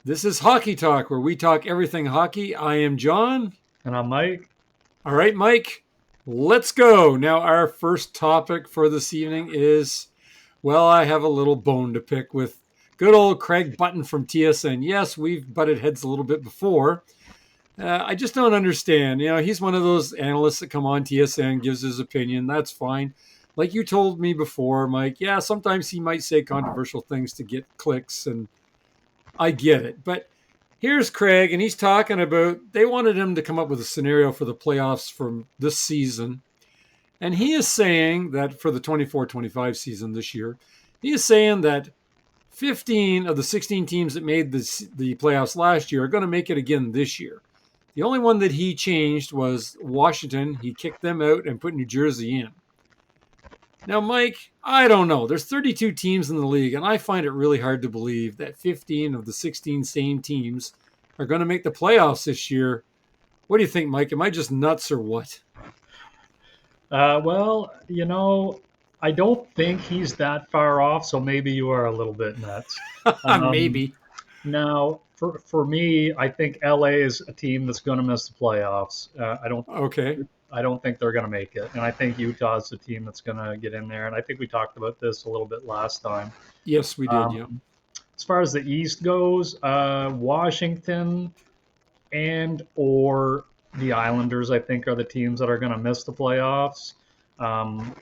This is Hockey Talk, where we talk everything hockey. I am John. And I'm Mike. All right, Mike, let's go. Now, our first topic for this evening is well, I have a little bone to pick with good old Craig Button from TSN. Yes, we've butted heads a little bit before. I just don't understand. He's one of those analysts that come on TSN, gives his opinion. That's fine. Like you told me before, Mike, yeah, sometimes he might say controversial things to get clicks, and I get it. But here's Craig, and he's talking about they wanted him to come up with a scenario for the playoffs from this season. And he is saying that for the 24-25 season this year, he is saying that 15 of the 16 teams that made the playoffs last year are going to make it again this year. The only one that he changed was Washington. He kicked them out and put New Jersey in. Now, Mike, I don't know. There's 32 teams in the league, and I find it really hard to believe that 15 of the 16 same teams are going to make the playoffs this year. What do you think, Mike? Am I just nuts or what? Well, I don't think he's that far off, so maybe you are a little bit nuts. Um, Maybe. Now, for me, I think LA is a team that's going to miss the playoffs. Okay. I don't think they're going to make it, and I think Utah's the team that's going to get in there. And I think we talked about this a little bit last time. Yes, we did. Yeah. Um, as far as the East goes, Washington and or the Islanders, I think, are the teams that are going to miss the playoffs. Um,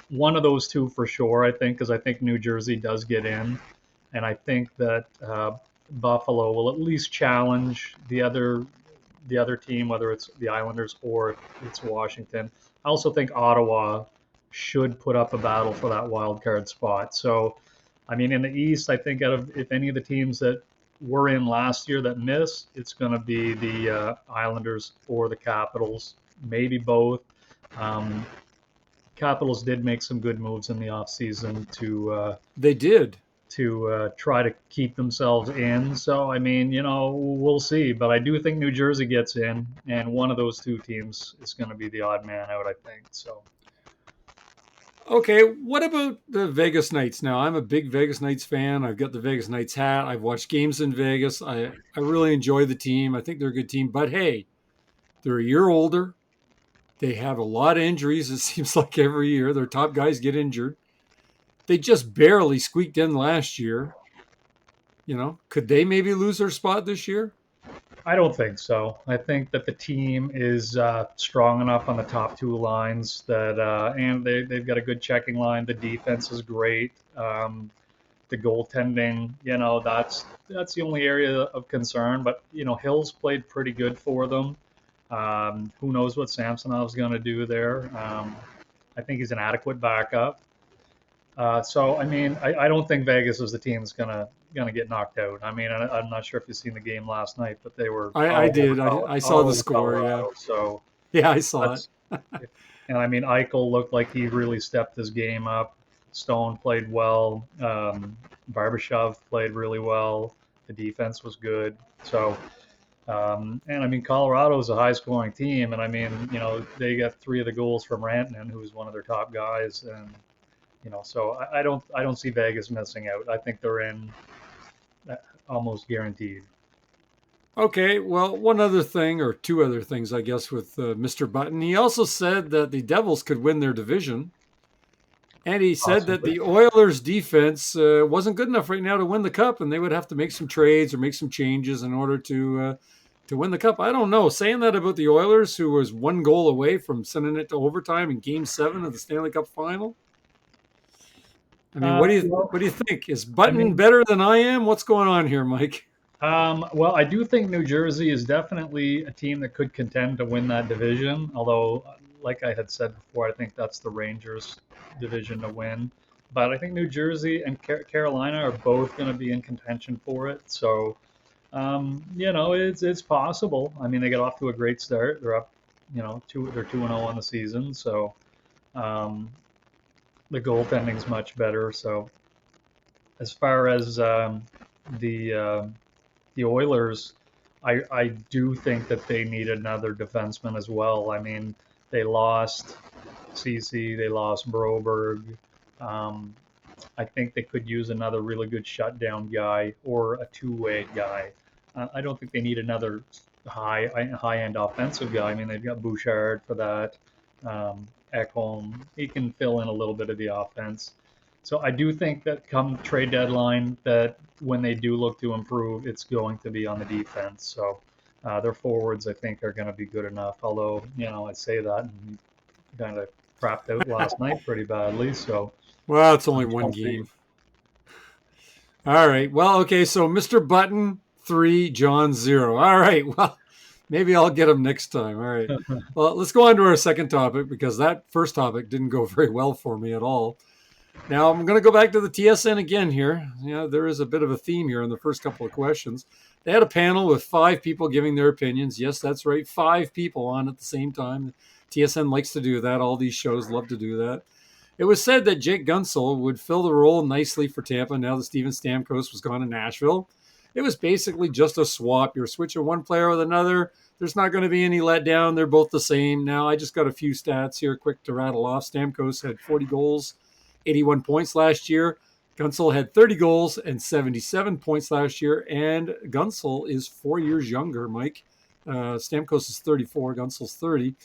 One of those two for sure, I think, because I think New Jersey does get in, and I think that Buffalo will at least challenge the other team, whether it's the Islanders or it's Washington. I also think Ottawa should put up a battle for that wild card spot. So, I mean, in the East, I think out of if any of the teams that were in last year that missed, it's going to be the Islanders or the Capitals, maybe both. Um, Capitals did make some good moves in the offseason They did. to try to keep themselves in. So I mean, we'll see. But I do think New Jersey gets in, and one of those two teams is going to be the odd man out. I think so. Okay. What about the Vegas Knights? Now, I'm a big Vegas Knights fan. I've got the Vegas Knights hat. I've watched games in Vegas. I really enjoy the team. I think they're a good team. But hey, they're a year older. They have a lot of injuries. It seems like every year their top guys get injured. They just barely squeaked in last year. Could they maybe lose their spot this year? I don't think so. I think that the team is strong enough on the top two lines that, and they've got a good checking line. The defense is great. The goaltending, that's the only area of concern. But Hill's played pretty good for them. Who knows what Samsonov's going to do there? I think he's an adequate backup. So I mean, I don't think Vegas is the team that's gonna get knocked out. I mean, I'm not sure if you've seen the game last night, but they were I did. I saw all the over score. Yeah. Colorado. So Yeah, I saw it. that's and I mean, Eichel looked like he really stepped his game up. Stone played well. Barbashev played really well. The defense was good. So and I mean, Colorado is a high scoring team, and I mean, they got three of the goals from Rantanen, who's one of their top guys, and so I don't see Vegas missing out. I think they're in almost guaranteed. Okay, well, one other thing, or two other things, I guess, with Mr. Button. He also said that the Devils could win their division. And he said that Possibly. the Oilers' defense wasn't good enough right now to win the cup, and they would have to make some trades or make some changes in order to win the cup. I don't know. Saying that about the Oilers, who was one goal away from sending it to overtime in Game 7 of the Stanley Cup Final. I mean, Well, what do you think? Is I Button mean, better than I am? What's going on here, Mike? well, I do think New Jersey is definitely a team that could contend to win that division. Although, like I had said before, I think that's the Rangers' division to win. But I think New Jersey and Carolina are both going to be in contention for it. So, it's possible. I mean, they got off to a great start. They're up, they're 2-0 on the season. So, um, the goaltending's much better. So, as far as the uh, the Oilers, I do think that they need another defenseman as well. I mean, they lost CC, they lost Broberg. Um, I think they could use another really good shutdown guy or a two-way guy. I don't think they need another high-end offensive guy. I mean, they've got Bouchard for that. Ekholm, he can fill in a little bit of the offense. So I do think that come trade deadline, that when they do look to improve, it's going to be on the defense. So their forwards, I think, are going to be good enough. Although, I say that and kind of crapped out last night pretty badly. So Well, it's only we one shall see. game. All right. Well, okay. So Mr. Button 3, John 0. All right. Well, maybe I'll get him next time. All right. Well, let's go on to our second topic because that first topic didn't go very well for me at all. Now I'm going to go back to the TSN again here. There is a bit of a theme here in the first couple of questions. They had a panel with 5 people giving their opinions. Yes, that's right. 5 people on at the same time. TSN likes to do that. All these shows love to do that. It was said that Jake Guentzel would fill the role nicely for Tampa now that Steven Stamkos was gone to Nashville. It was basically just a swap. You're switching one player with another. There's not going to be any letdown. They're both the same. Now, I just got a few stats here quick to rattle off. Stamkos had 40 goals, 81 points last year. Guentzel had 30 goals and 77 points last year. And Guentzel is 4 years younger, Mike. Stamkos is 34, Guentzel's 30.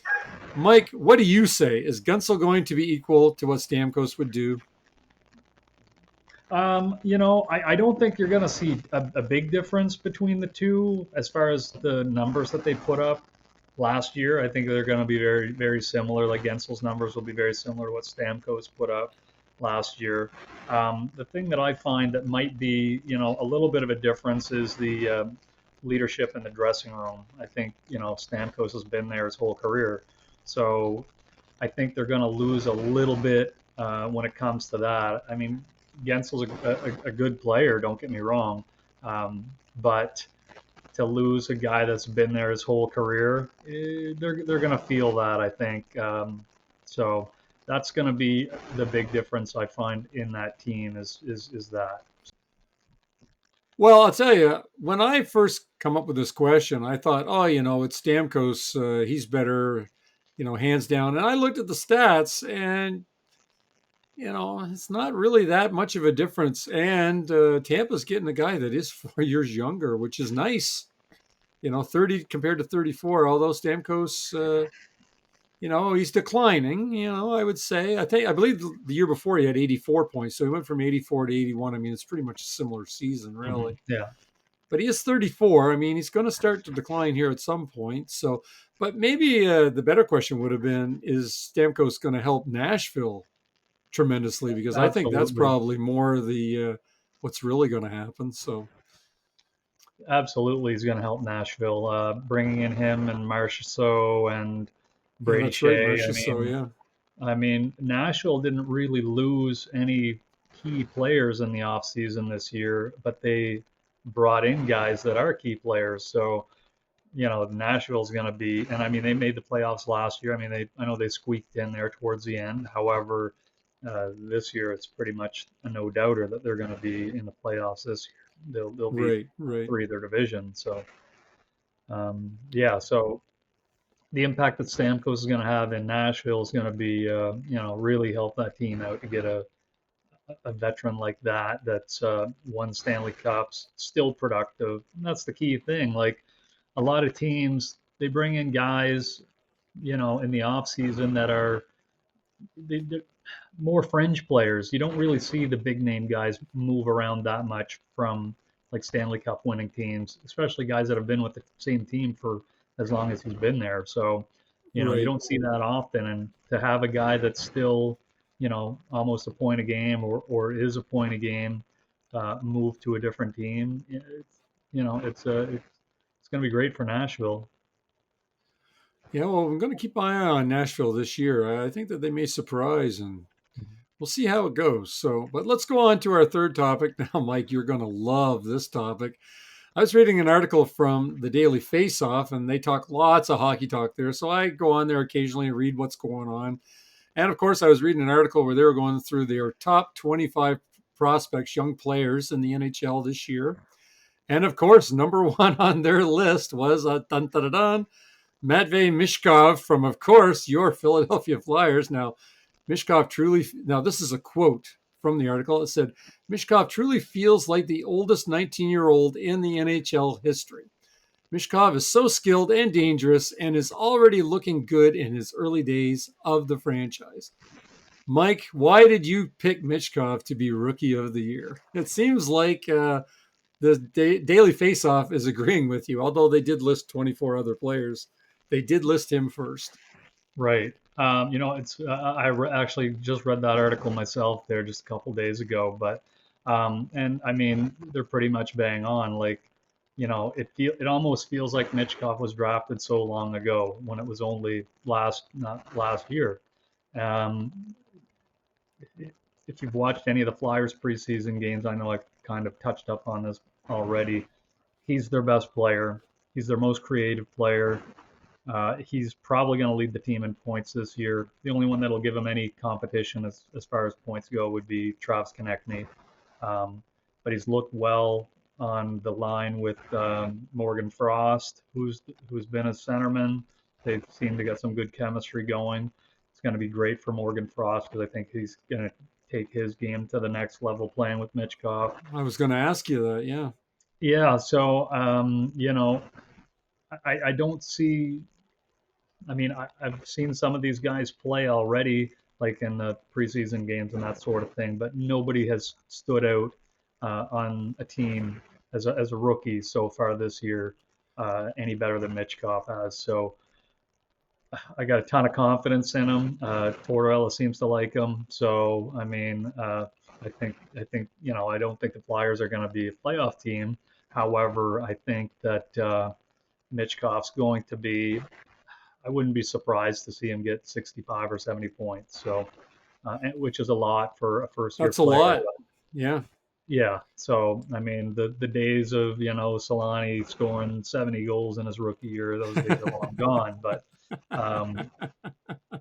Mike, what do you say? Is Guentzel going to be equal to what Stamkos would do? I don't think you're going to see a big difference between the two as far as the numbers that they put up last year. I think they're going to be very, very similar. Like Gensel's numbers will be very similar to what Stamkos put up last year. The thing that I find that might be, a little bit of a difference is the leadership in the dressing room. I think, Stamkos has been there his whole career. So I think they're going to lose a little bit when it comes to that. I mean, Gensel's a good player, don't get me wrong. But to lose a guy that's been there his whole career, they're going to feel that, I think. So that's going to be the big difference I find in that team is that. Well, I'll tell you, when I first come up with this question, I thought, oh, it's Stamkos. He's better, hands down. And I looked at the stats, and it's not really that much of a difference. And Tampa's getting a guy that is 4 years younger, which is nice. 30 compared to 34. Although Stamkos, he's declining. I would say. I believe the year before he had 84 points, so he went from 84 to 81. I mean, it's pretty much a similar season, really. Yeah. But he is 34. I mean, he's going to start to decline here at some point. So, but maybe the better question would have been: is Stamkos going to help Nashville tremendously? Because I think that's Absolutely. probably more the what's really going to happen. So, Absolutely, he's going to help Nashville. Bringing in him and Marchessault and yeah, Brady that's right, Shea. Marcia. So, yeah, I mean, Nashville didn't really lose any key players in the offseason this year, but they brought in guys that are key players. So, Nashville's going to be, and I mean, they made the playoffs last year. I mean, I know they squeaked in there towards the end. However, this year it's pretty much a no doubter that they're going to be in the playoffs this year. They'll be right, right. 3 of their division. So, yeah, so the impact that Stamkos is going to have in Nashville is going to be, really help that team out to get a veteran like that that's won Stanley Cups, still productive. And that's the key thing. Like a lot of teams, they bring in guys, in the off season that are they're more fringe players. You don't really see the big name guys move around that much from like Stanley Cup winning teams, especially guys that have been with the same team for as long as he's been there. So, you Right. don't see that often. And to have a guy that's still, almost a point a game or is a point a game, move to a different team, it's going to be great for Nashville. Yeah, well, I'm going to keep my eye on Nashville this year. I think that they may surprise, and we'll see how it goes. So, but let's go on to our third topic now, Mike. You're going to love this topic. I was reading an article from the Daily Face Off, and they talk lots of hockey talk there. So I go on there occasionally and read what's going on. And of course, I was reading an article where they were going through their top 25 prospects, young players in the NHL this year. And of course, number one on their list was dun, dun, dun, dun, Matvei Michkov from, of course, your Philadelphia Flyers. Now, Mishkov truly, now this is a quote from the article. It said, Michkov truly feels like the oldest 19-year-old in the NHL history. Michkov is so skilled and dangerous and is already looking good in his early days of the franchise. Mike, why did you pick Michkov to be Rookie of the Year? It seems like the Daily Faceoff is agreeing with you, although they did list 24 other players. They did list him first. Right. It's actually just read that article myself there just a couple days ago, but and I mean they're pretty much bang on. Like, it almost feels like Michkov was drafted so long ago when it was only not last year. Um, if you've watched any of the Flyers preseason games, I know I kind of touched up on this already. He's their best player. He's their most creative player. He's probably going to lead the team in points this year. The only one that'll give him any competition as far as points go would be Travis Konechny. But he's looked well on the line with Morgan Frost, who's been a centerman. They've seemed to get some good chemistry going. It's going to be great for Morgan Frost because I think he's going to take his game to the next level playing with Michkov. I was going to ask you that. Yeah. Yeah, so I don't see. I mean, I've seen some of these guys play already, like in the preseason games and that sort of thing, but nobody has stood out on a team as a rookie so far this year any better than Michkov has. So I got a ton of confidence in him. Tortorella seems to like him. So I mean, I think I don't think the Flyers are going to be a playoff team. However, I think that Michkov's going to be. I wouldn't be surprised to see him get 65 or 70 points. So, which is a lot for a first-year That's a player. lot. Yeah. Yeah. So, I mean, the days of Solani scoring 70 goals in his rookie year, those days are long gone. Um,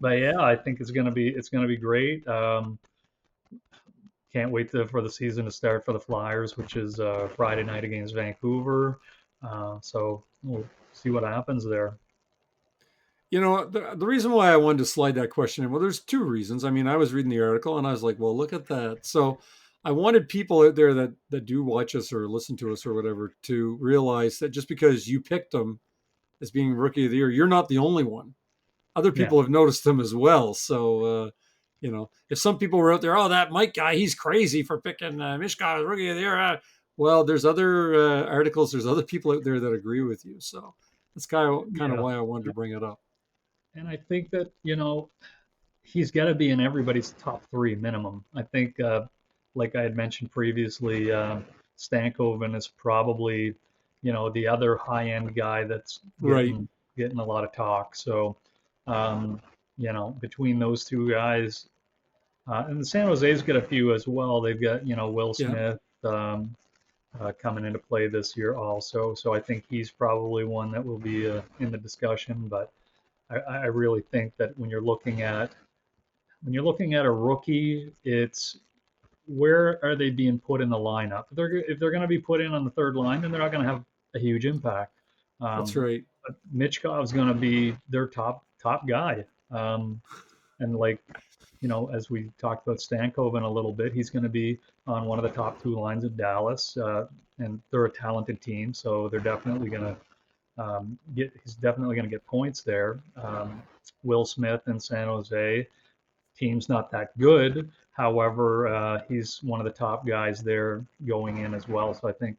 but yeah, I think it's gonna be great. Can't wait for the season to start for the Flyers, which is Friday night against Vancouver. So we'll see what happens there. The reason why I wanted to slide that question in, well, there's two reasons. I mean, I was reading the article and I was like, well, look at that. So I wanted people out there that do watch us or listen to us or whatever to realize that just because you picked them as being Rookie of the Year, you're not the only one. Other Yeah. people have noticed them as well. So, if some people were out there, oh, that Mike guy, he's crazy for picking Michkov as Rookie of the Year. Well, there's other articles, there's other people out there that agree with you. So that's kind of Yeah. why I wanted to bring it up. And I think that, he's got to be in everybody's top three minimum. I think, like I had mentioned previously, Stankoven is probably, the other high-end guy that's Right. getting a lot of talk. So, um, between those two guys, and San Jose's got a few as well. They've got, Will Yeah. Smith coming into play this year also. So I think he's probably one that will be in the discussion. But I really think that when you're looking at a rookie, it's where are they being put in the lineup? If they're going to be put in on the third line, then they're not going to have a huge impact. That's Um, right. but Michkov's going to be their top guy, and like as we talked about Stankoven a little bit, he's going to be on one of the top two lines of Dallas, and they're a talented team, so they're definitely going to he's definitely going to get points there. Will Smith in San Jose, team's not that good. However, he's one of the top guys there going in as well. So I think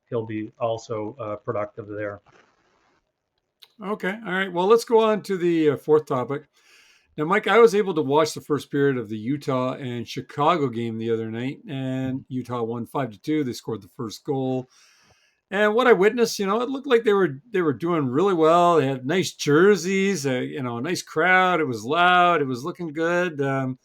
he'll be also productive there. Okay. All right. Well, let's go on to the fourth topic. Now, Mike, I was able to watch the first period of the Utah and Chicago game the other night, and Utah won 5-2. They scored the first goal. And what I witnessed, it looked like they were doing really well. They had nice jerseys, a nice crowd. It was loud. It was looking good. Do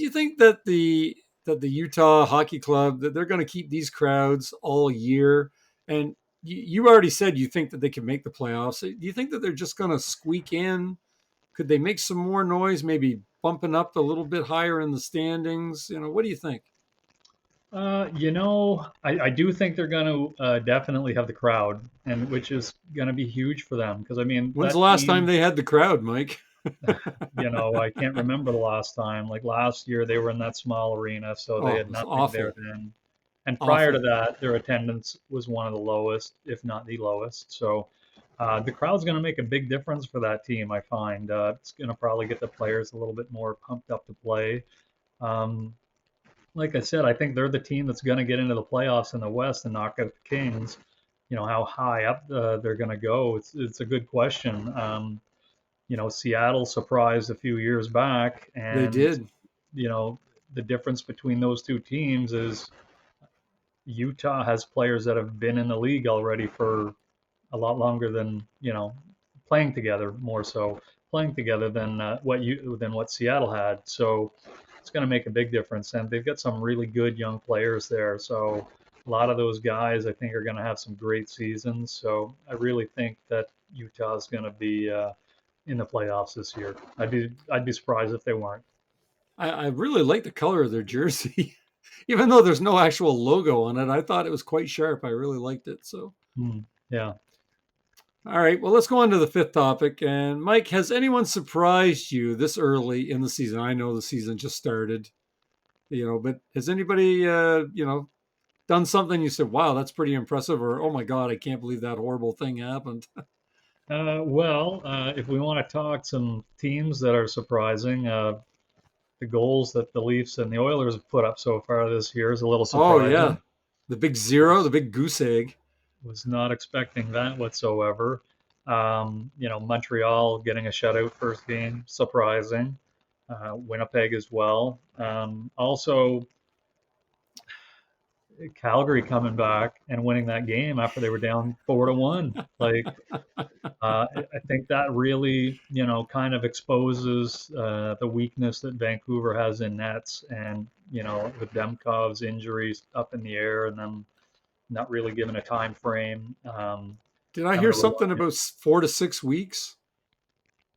you think that the Utah Hockey Club that they're going to keep these crowds all year? And you already said you think that they can make the playoffs. Do you think that they're just going to squeak in? Could they make some more noise? Maybe bumping up a little bit higher in the standings. What do you think? I do think they're going to definitely have the crowd, and which is going to be huge for them because I mean When's the that last time team. they had the crowd, Mike? I can't remember the last time. Like last year, they were in that small arena, so they Oh, it had was nothing there awful. then. And prior to Awful. that, their attendance was one of the lowest, if not the lowest. So the crowd's going to make a big difference for that team, I find. It's going to probably get the players a little bit more pumped up to play. Um, like I said, I think they're the team that's going to get into the playoffs in the West and knock out the Kings. How high up they're going to go, it's a good question. Seattle surprised a few years back, They and did. you know, the difference between those two teams is Utah has players that have been in the league already for a lot longer than playing together, more so playing together than what Seattle had. So it's going to make a big difference, and they've got some really good young players there. So a lot of those guys, I think, are going to have some great seasons. So I really think that Utah is going to be in the playoffs this year. I'd be surprised if they weren't. I really like the color of their jersey. Even though there's no actual logo on it, I thought it was quite sharp. I really liked it. So, Yeah. all right, well, let's go on to the fifth topic. And Mike, has anyone surprised you this early in the season? I know the season just started, but has anybody, done something you said, wow, that's pretty impressive, or oh my God, I can't believe that horrible thing happened? If we want to talk some teams that are surprising, the goals that the Leafs and the Oilers have put up so far this year is a little Oh, yeah. surprising. The big zero, the Was big goose egg. was not expecting that whatsoever. Montreal getting a shutout first game, surprising. Winnipeg as well. Also, Calgary coming back and winning that game after they were down 4-1. Like I think that really, kind of exposes the weakness that Vancouver has in nets, and with Demkov's injuries up in the air, and them not really given a time frame, Did I having hear to rely. something about 4 to 6 weeks?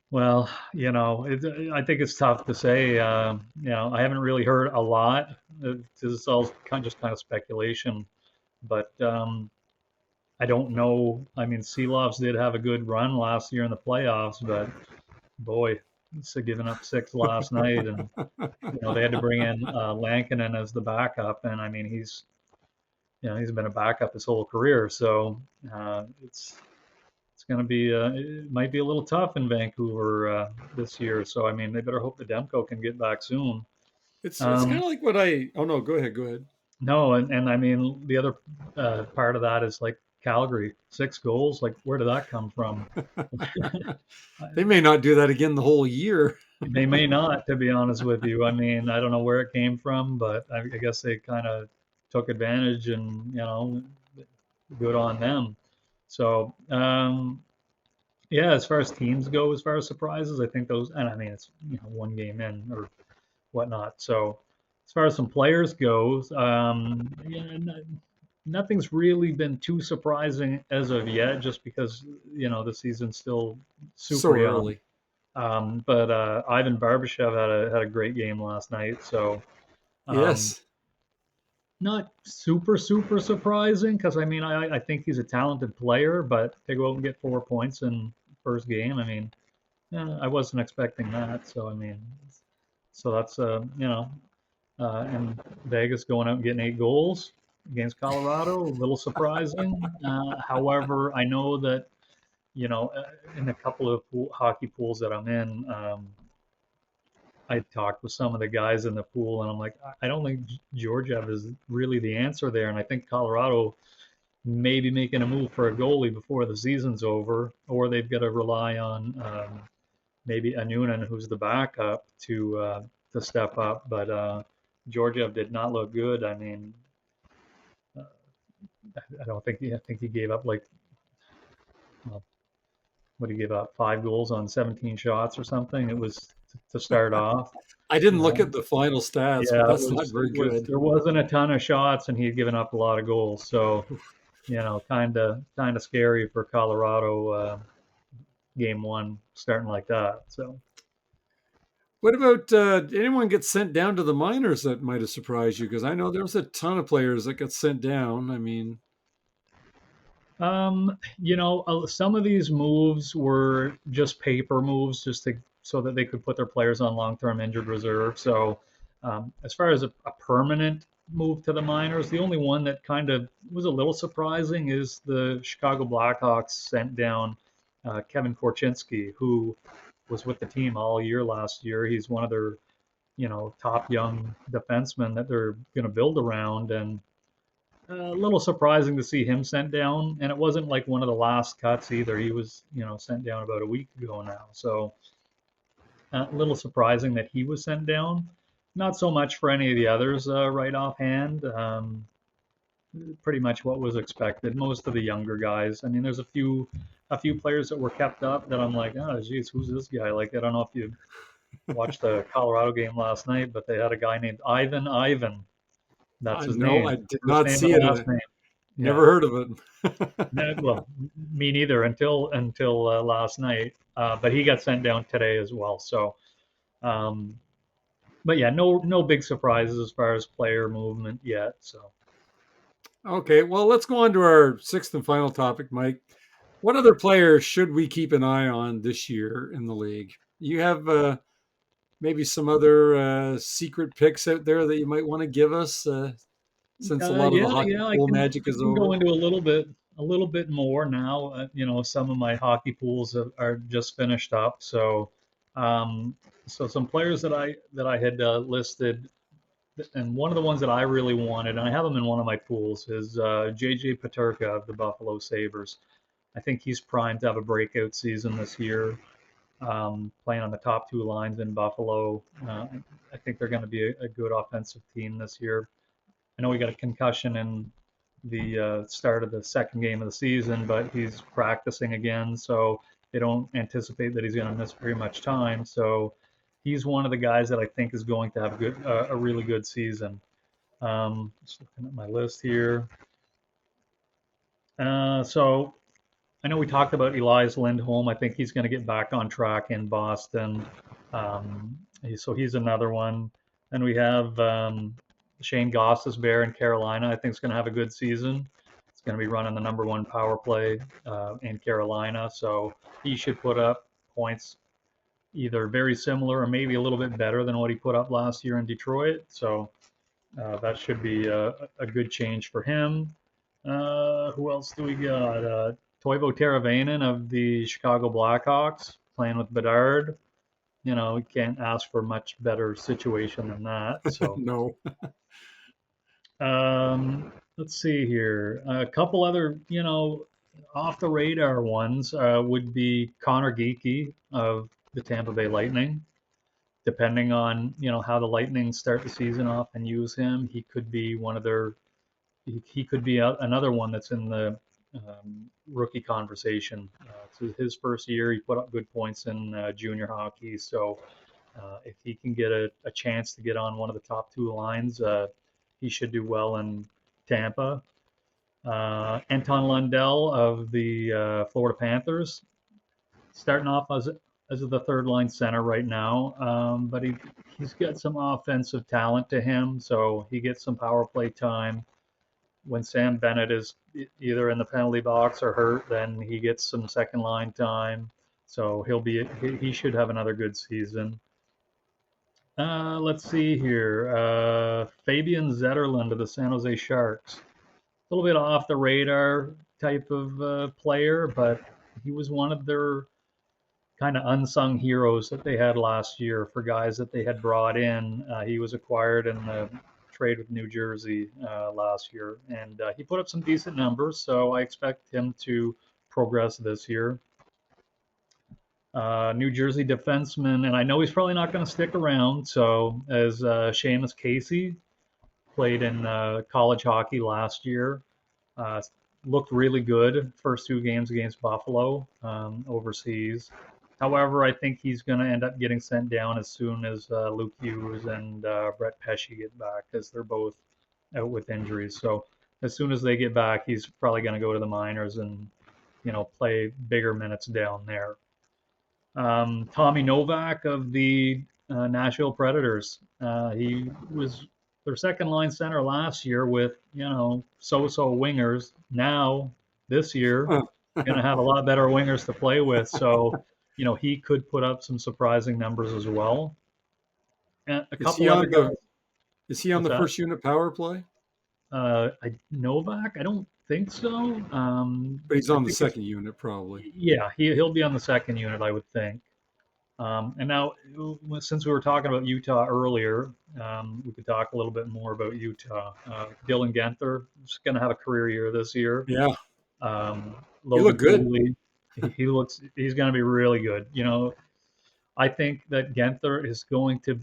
Well, I think it's tough to say. I haven't really heard a lot. It's all kind of speculation, but I don't know. I mean, Seelovs did have a good run last year in the playoffs, but boy, he's giving up six last night, and they had to bring in Lankinen as the backup, and I mean he's been a backup his whole career, so it's going to be it might be a little tough in Vancouver this year. So I mean they better hope that Demko can get back soon. It's kind Um, of like what I. Oh no, go ahead, go ahead. no, and I mean the other part of that is like Calgary, 6 goals. Like where did that come from? They may not do that again the whole year. They may not, to be honest with you. I mean, I don't know where it came from, but I guess they kind of took advantage, and good on them. So, yeah, as far as teams go, as far as surprises, I think those, and I mean, it's one game in or whatnot. So, as far as some players goes, yeah, nothing's really been too surprising as of yet, just because the season's still So super young. early. But Ivan Barbashev had a great game last night, so um, Yes. not super super surprising because I mean I think he's a talented player, but to go out and get 4 points in first game, I mean I wasn't expecting that. So I mean, so that's and Vegas going out and getting 8 goals against Colorado, a little surprising. However, I know that in a couple of hockey pools that I'm in. I talked with some of the guys in the pool, and I'm like, I don't think Georgiev is really the answer there, and I think Colorado may be making a move for a goalie before the season's over, or they've got to rely on maybe Anunen, who's the backup, to step up. But Georgiev did not look good. I mean, uh, I don't think I think he gave up like well, what he gave up 5 goals on 17 shots or something. It was to start off. I didn't look Uh, at the final stats, but Yeah, that's not very good. there wasn't a ton of shots, and he had given up a lot of goals. So kind of scary for Colorado game one starting like that. So What about did anyone get sent down to the minors that might have surprised you? Because I know there was a ton of players that got sent down. I mean, some of these moves were just paper moves, just to so that they could put their players on long-term injured reserve. So as far as a permanent move to the minors, the only one that kind of was a little surprising is the Chicago Blackhawks sent down Kevin Korchinski, who was with the team all year last year. He's one of their, top young defensemen that they're going to build around, and a little surprising to see him sent down. And it wasn't like one of the last cuts either. He was, sent down about a week ago now. So a little surprising that he was sent down. Not so much for any of the others right offhand. Pretty much what was expected. Most of the younger guys. I mean, there's a few players that were kept up that I'm like, oh, geez, who's this guy? Like, I don't know if you watched the Colorado game last night, but they had a guy named Ivan Ivan. That's his No, name. I did First not name and see it. last name. Never Yeah. heard of it. Well, me neither until last night. But he got sent down today as well. So, um, but yeah, no big surprises as far as player movement yet. So. Okay, well, let's go on to our sixth and final topic, Mike. What other players should we keep an eye on this year in the league? You have maybe some other secret picks out there that you might want to give us, since a lot of the Yeah, hockey yeah, I pool can magic is go over. into a little bit more now. Some of my hockey pools are just finished up. Um, so some players that I had listed, and one of the ones that I really wanted, and I have him in one of my pools, is JJ Peterka of the Buffalo Sabres. I think he's primed to have a breakout season this year, playing on the top two lines in Buffalo. I think they're going to be a good offensive team this year. I know he got a concussion in the start of the second game of the season, but he's practicing again, so they don't anticipate that he's going to miss very much time. So he's one of the guys that I think is going to have a really good season. Just looking at my list here. So I know we talked about Elias Lindholm. I think he's going to get back on track in Boston. So he's another one. And we have Shane Gostisbehere in Carolina. I think is going to have a good season. It's going to be running the number one power play in Carolina. So he should put up points either very similar or maybe a little bit better than what he put up last year in Detroit. So that should be a good change for him. Who else do we got? Toivo Teravainen of the Chicago Blackhawks playing with Bedard. We can't ask for much better situation than that. So, No. let's see here. A couple other, off the radar ones would be Connor Geekie of the Tampa Bay Lightning. Depending on how the Lightning start the season off and use him, he could be one of their. He could be another one that's in the rookie conversation. It's his first year. He put up good points in junior hockey. So if he can get a chance to get on one of the top two lines, he should do well in Tampa. Anton Lundell of the Florida Panthers, starting off as the third line center right now, but he's got some offensive talent to him, so he gets some power play time. When Sam Bennett is either in the penalty box or hurt, then he gets some second line time. So he should have another good season. Let's see here. Fabian Zetterlund of the San Jose Sharks. A little bit off the radar type of player, but he was one of their kind of unsung heroes that they had last year for guys that they had brought in. He was acquired in the trade with New Jersey last year, and he put up some decent numbers. So I expect him to progress this year. New Jersey defenseman, and I know he's probably not going to stick around. So as Seamus Casey played in college hockey last year, uh, looked really good first two games against Buffalo overseas. However, I think he's going to end up getting sent down as soon as Luke Hughes and Brett Pesce get back, because they're both out with injuries. So as soon as they get back, he's probably going to go to the minors and play bigger minutes down there. Tommy Novak of the Nashville Predators. He was their second line center last year with so-so wingers. Now this year, going to have a lot better wingers to play with. So he could put up some surprising numbers as well. And a Is he couple other on guys. the is he on What's the that? first unit power play? Novak? I don't think so. But he's I on the think it's second unit probably. yeah. He'll be on the second unit, I would think. And now, since we were talking about Utah earlier, we could talk a little bit more about Utah. Dylan Genther is going to have a career year this year. Yeah, he Logan looked good. Cooley, he's going to be really good. I think that Genther he's going to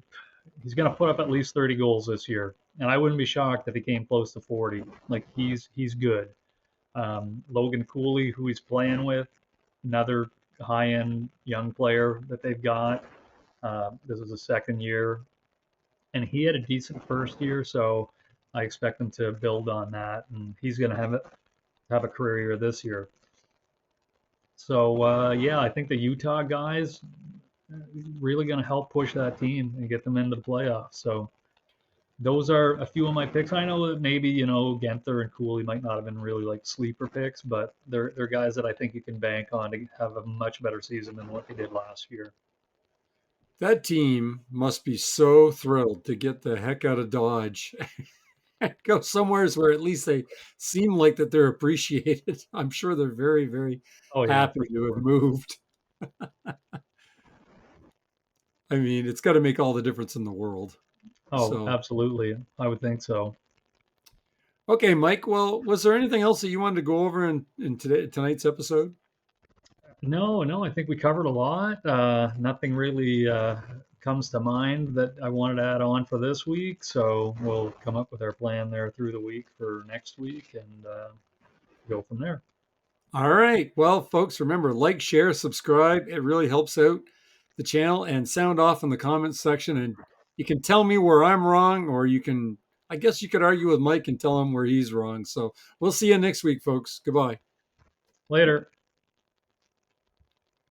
put up at least 30 goals this year, and I wouldn't be shocked if he came close to 40. Like he's good. Logan Cooley, who he's playing with, another high-end young player that they've got. This is the second year, and he had a decent first year, so I expect him to build on that, and he's going to have a career year this year. So yeah, I think the Utah guys really going to help push that team and get them into the playoffs. So those are a few of my picks. I know that maybe Genther and Cooley might not have been really like sleeper picks, but they're guys that I think you can bank on to have a much better season than what they did last year. That team must be so thrilled to get the heck out of Dodge. Go somewheres where at least they seem like that they're appreciated. I'm sure they're very, very Oh yeah, happy for to have sure. moved. I mean, it's got to make all the difference in the world. Oh, So, absolutely. I would think so. okay, Mike. Well, was there anything else that you wanted to go over in tonight's episode? No, no, I think we covered a lot. Nothing really comes to mind that I wanted to add on for this week. So we'll come up with our plan there through the week for next week and go from there. All right. Well, folks, remember like, share, subscribe. It really helps out the channel and sound off in the comments section. And you can tell me where I'm wrong, or I guess you could argue with Mike and tell him where he's wrong. So we'll see you next week, folks. Goodbye. Later.